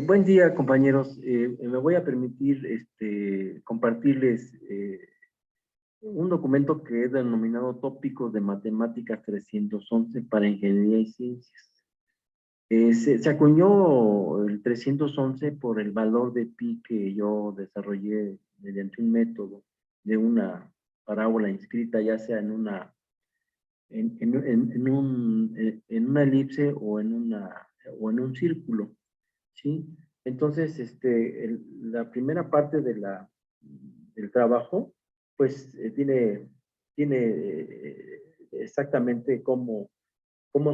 Buen día, compañeros. Me voy a permitir compartirles un documento que he denominado Tópicos de Matemáticas 311 para Ingeniería y Ciencias. Se acuñó el 311 por el valor de pi que yo desarrollé mediante un método de una parábola inscrita, ya sea en una elipse o en un círculo. ¿Sí? Entonces, la primera parte del trabajo, pues tiene exactamente cómo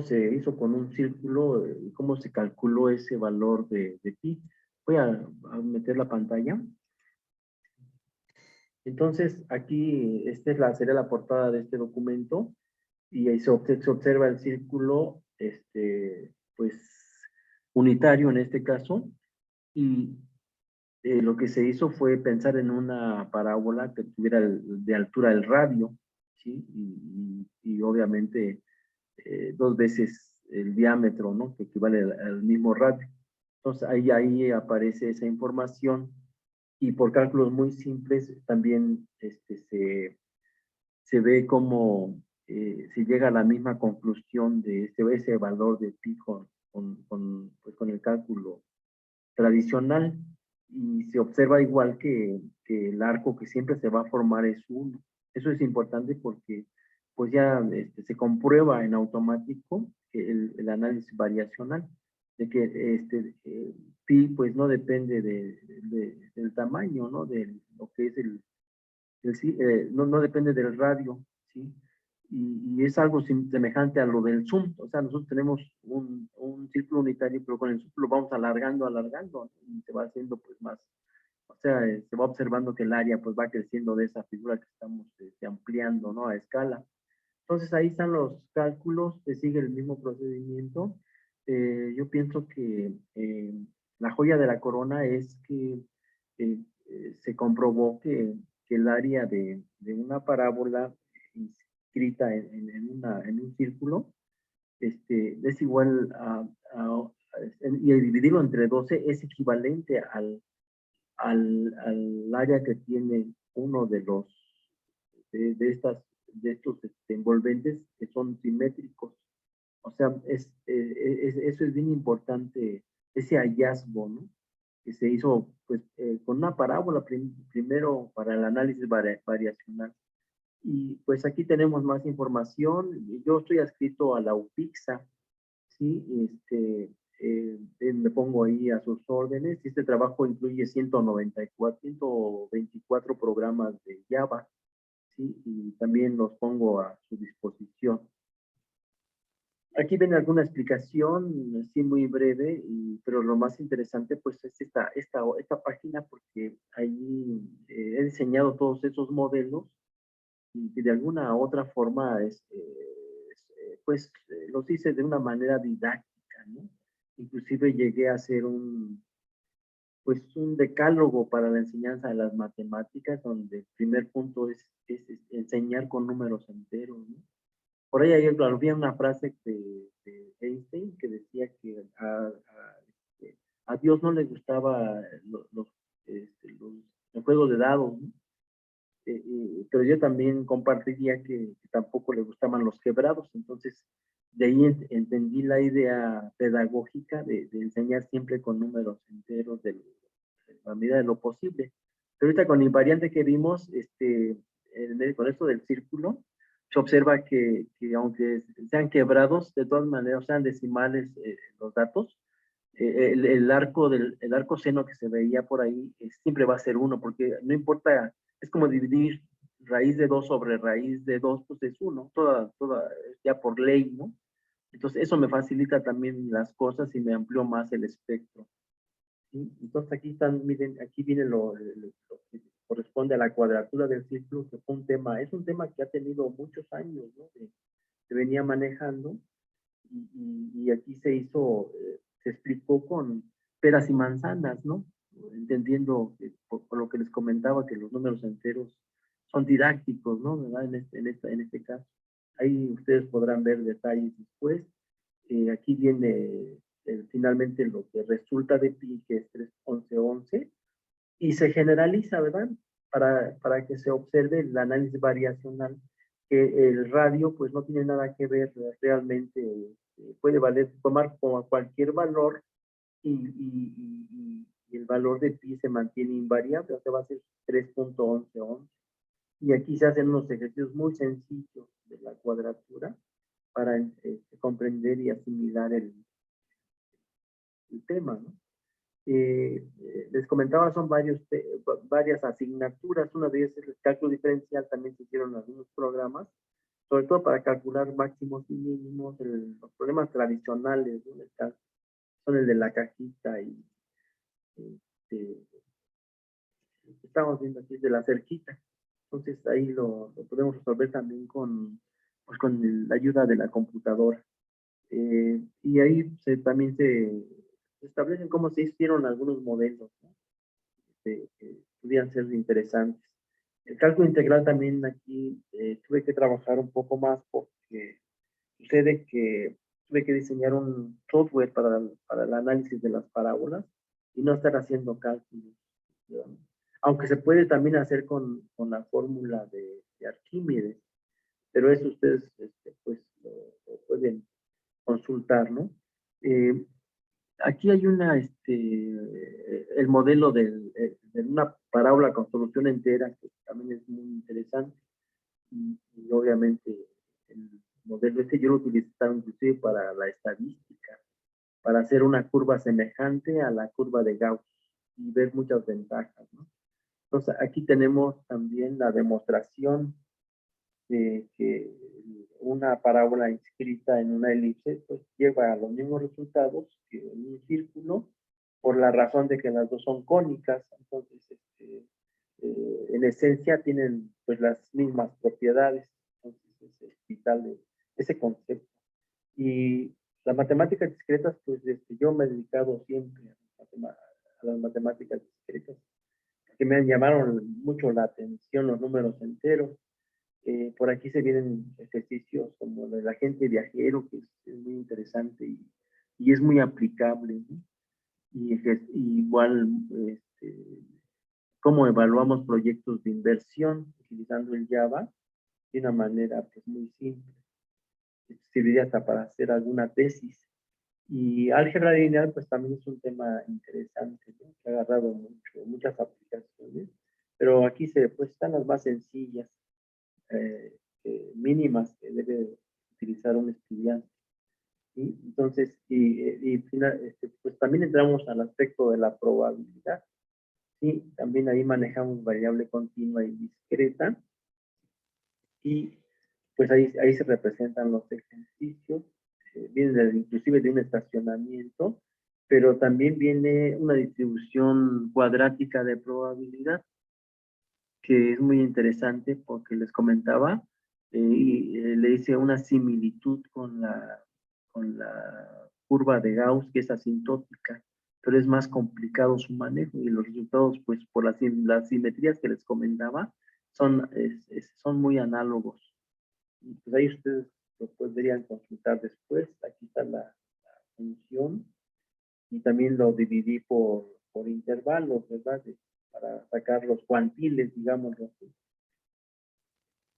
se hizo con un círculo y cómo se calculó ese valor de pi. Voy a meter la pantalla. Entonces, aquí, sería la portada de este documento y ahí se observa el círculo, pues, unitario en este caso. Y lo que se hizo fue pensar en una parábola que tuviera de altura el radio, ¿sí? Y obviamente dos veces el diámetro, ¿no? Que equivale al mismo radio. Entonces ahí aparece esa información y por cálculos muy simples también se ve cómo se llega a la misma conclusión de ese valor de pi pues, con el cálculo tradicional, y se observa igual que el arco que siempre se va a formar es uno. Eso es importante porque pues ya se comprueba en automático que el análisis variacional, de que pi pues no depende del tamaño, ¿no? De lo que es no depende del radio, ¿sí? Y es algo semejante a lo del zoom. O sea, nosotros tenemos un círculo unitario, pero con el círculo vamos alargando, y se va haciendo pues más, o sea, se va observando que el área pues va creciendo de esa figura que estamos ampliando, ¿no? A escala. Entonces ahí están los cálculos, se sigue el mismo procedimiento. Yo pienso que la joya de la corona es que se comprobó que el área de una parábola inscrita en un círculo es igual y al dividirlo entre 12 es equivalente al área que tiene uno de estos envolventes que son simétricos. O sea, eso es bien importante, ese hallazgo, ¿no? Que se hizo pues, con una parábola primero para el análisis variacional. Y pues aquí tenemos más información. Yo estoy adscrito a la UPIXA, ¿sí? Me pongo ahí a sus órdenes. Este trabajo incluye 124 programas de Java, ¿sí? Y también los pongo a su disposición. Aquí viene alguna explicación, sí, muy breve, pero lo más interesante pues es esta página, porque ahí he diseñado todos esos modelos y de alguna u otra forma pues los hice de una manera didáctica, ¿no? Inclusive llegué a hacer pues un decálogo para la enseñanza de las matemáticas, donde el primer punto es enseñar con números enteros, ¿no? Por ahí había una frase de Einstein que decía que a Dios no le gustaba los juegos de dados, ¿no? Pero yo también compartiría que tampoco le gustaban los quebrados. Entonces de ahí entendí la idea pedagógica de enseñar siempre con números enteros a medida de lo posible. Pero ahorita con la invariante que vimos, con esto del círculo, se observa que aunque sean quebrados, de todas maneras sean decimales los datos, el arco seno que se veía por ahí siempre va a ser uno, porque no importa, es como dividir raíz de 2 sobre raíz de 2, pues es uno, ya por ley, ¿no? Entonces eso me facilita también las cosas y me amplió más el espectro, ¿sí? Entonces aquí están, miren, aquí viene lo que corresponde a la cuadratura del círculo, que fue es un tema que ha tenido muchos años, ¿no? Se venía manejando, y aquí se explicó con peras y manzanas, ¿no? Entendiendo, por lo que les comentaba, que los números enteros son didácticos, ¿no? ¿Verdad? En este caso. Ahí ustedes podrán ver detalles después. Aquí viene finalmente lo que resulta de pi, que es 3,11,11, y se generaliza, ¿verdad? Para que se observe el análisis variacional, que el radio pues no tiene nada que ver realmente, puede tomar como cualquier valor y el valor de pi se mantiene invariable, o sea, va a ser 3,1111. Y aquí se hacen unos ejercicios muy sencillos de la cuadratura para comprender y asimilar el tema, ¿no? Les comentaba, son varias asignaturas. Una de ellas es el cálculo diferencial, también se hicieron algunos programas, sobre todo para calcular máximos y mínimos. Los problemas tradicionales, ¿no? Son el de la cajita y este, estamos viendo aquí de la cerquita. Entonces ahí lo podemos resolver también pues con la ayuda de la computadora. Y ahí también se establecen cómo se hicieron algunos modelos, ¿no? Que podían ser interesantes. El cálculo integral también aquí tuve que trabajar un poco más porque sucede que tuve que diseñar un software para el análisis de las parábolas y no estar haciendo cálculos, ¿no? Aunque se puede también hacer con la fórmula de Arquímedes, pero eso ustedes pues lo pueden consultar, ¿no? Eh, Aquí hay el modelo de una parábola con solución entera, que también es muy interesante. Y obviamente el modelo yo lo utilizaron inclusive para la estadística, para hacer una curva semejante a la curva de Gauss y ver muchas ventajas, ¿no? Entonces aquí tenemos también la demostración de que una parábola inscrita en una elipse pues lleva a los mismos resultados que en un círculo, por la razón de que las dos son cónicas. Entonces en esencia tienen pues las mismas propiedades. Entonces es vital ese concepto. Y las matemáticas discretas, pues yo me he dedicado siempre a las matemáticas discretas, que me llamaron mucho la atención los números enteros. Por aquí se vienen ejercicios como el agente viajero, que es muy interesante y es muy aplicable, ¿no? Y igual, cómo evaluamos proyectos de inversión utilizando el Java de una manera pues, muy simple. Serviría hasta para hacer alguna tesis. Y álgebra lineal, pues también es un tema interesante, ¿no? Que ha agarrado muchas aplicaciones, pero aquí pues, están las más sencillas, mínimas que debe utilizar un estudiante. ¿Sí? Entonces, pues también entramos al aspecto de la probabilidad. ¿Sí? También ahí manejamos variable continua y discreta. Y pues ahí se representan los ejercicios. Vienen inclusive de un estacionamiento, pero también viene una distribución cuadrática de probabilidad, que es muy interesante porque les comentaba, le hice una similitud con la curva de Gauss, que es asintótica, pero es más complicado su manejo y los resultados, pues por las simetrías que les comentaba, son muy análogos. Y pues ahí ustedes lo podrían consultar después. Aquí está la función y también lo dividí por intervalos, ¿verdad? Para sacar los cuantiles, digámoslo así.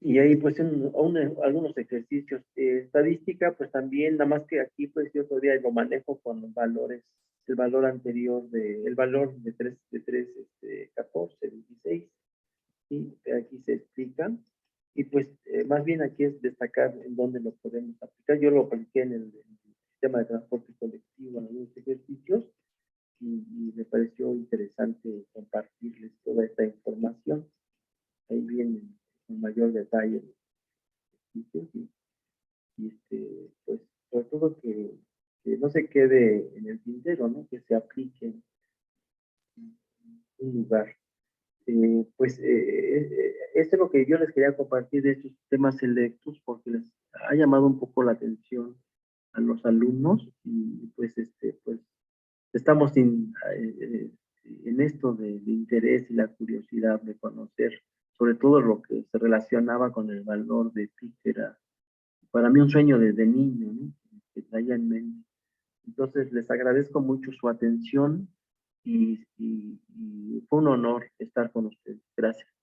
Y ahí pues algunos ejercicios. Estadística, pues también, nada más que aquí pues yo todavía lo manejo con los valores, el valor anterior, el valor de 3, 14, 16, y aquí se explica. Y pues más bien aquí es destacar en dónde lo podemos aplicar. Yo lo apliqué en el sistema de transporte colectivo, en algunos ejercicios, y me pareció interesante compartirles toda esta información. Ahí viene en mayor detalle los ejercicios pues sobre todo que no se quede en el tintero, ¿no? Que se aplique en un lugar. Esto es lo que yo les quería compartir de estos temas selectos porque les ha llamado un poco la atención a los alumnos y pues estamos en esto de interés y la curiosidad de conocer sobre todo lo que se relacionaba con el valor de pi, que era para mí un sueño desde niño, ¿no? Que traía en mente. Entonces, les agradezco mucho su atención y fue un honor estar con ustedes. Gracias.